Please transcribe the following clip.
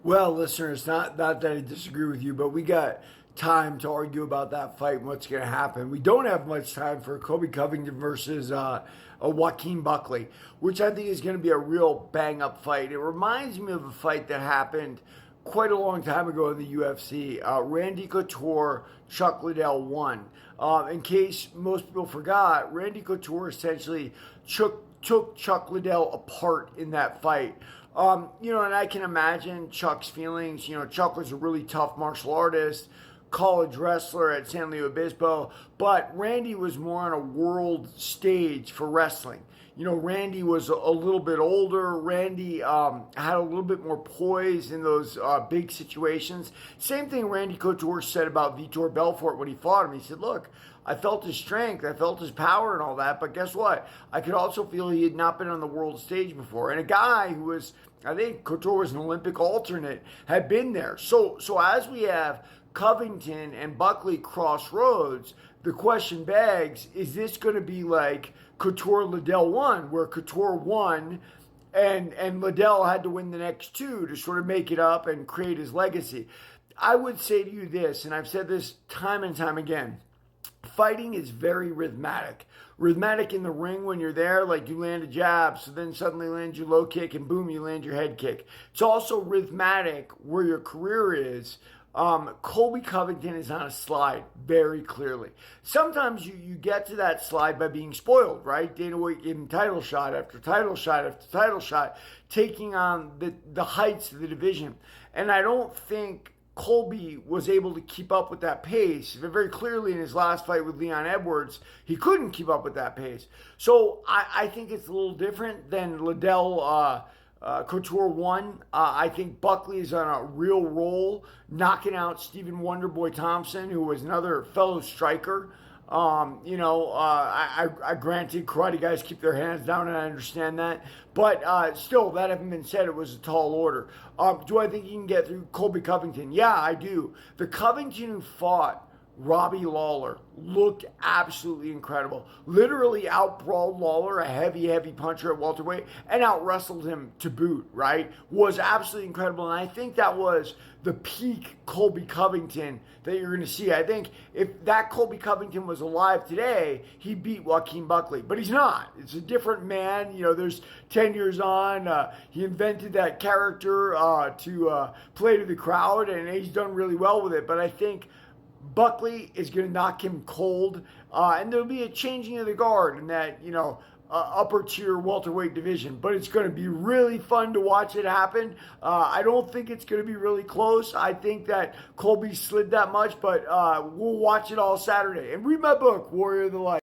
Well, listeners, not that I disagree with you, but we got time to argue about that fight and what's going to happen. We don't have much time for Kobe Covington versus a Joaquin Buckley, which I think is going to be a real bang up fight. It reminds me of a fight that happened quite a long time ago in the UFC. Randy Couture, Chuck Liddell won. In case most people forgot, Randy Couture essentially took Chuck Liddell apart in that fight. And I can imagine Chuck's feelings. Chuck was a really tough martial artist, college wrestler at San Luis Obispo, but Randy was more on a world stage for wrestling. Randy was a little bit older. Randy had a little bit more poise in those big situations. Same thing Randy Couture said about Vitor Belfort when he fought him. He said, look, I felt his strength, I felt his power and all that, but guess what? I could also feel he had not been on the world stage before. And a guy who was, I think Couture was an Olympic alternate, had been there. So as we have Covington and Buckley crossroads, the question begs, is this going to be like Couture Liddell won, where Couture won and Liddell had to win the next two to sort of make it up and create his legacy? I would say to you this, and I've said this time and time again, fighting is very rhythmic. Rhythmic in the ring when you're there, like you land a jab, so then suddenly land your low kick, and boom, you land your head kick. It's also rhythmic where your career is. Colby Covington is on a slide very clearly. Sometimes you get to that slide by being spoiled, right? Dana White gave him title shot after title shot after title shot, taking on the heights of the division. And I don't think Colby was able to keep up with that pace. Very clearly in his last fight with Leon Edwards, he couldn't keep up with that pace. So I think it's a little different than Liddell Couture won. I think Buckley is on a real roll, knocking out Stephen Wonderboy Thompson, who was another fellow striker. I granted karate guys keep their hands down, and I understand that. But still, that having been said, it was a tall order. Do I think he can get through Colby Covington? Yeah, I do. The Covington who fought Robbie Lawler looked absolutely incredible. Literally out-brawled Lawler, a heavy puncher at welterweight, and out-wrestled him to boot, right? Was absolutely incredible, and I think that was the peak Colby Covington that you're going to see. I think if that Colby Covington was alive today, he'd beat Joaquin Buckley, but he's not. It's a different man. There's 10 years on. He invented that character to play to the crowd, and he's done really well with it, but I think Buckley is going to knock him cold, and there'll be a changing of the guard in that, upper tier welterweight division. But it's going to be really fun to watch it happen. I don't think it's going to be really close. I think that Colby slid that much, but we'll watch it all Saturday. And read my book, Warrior of the Light.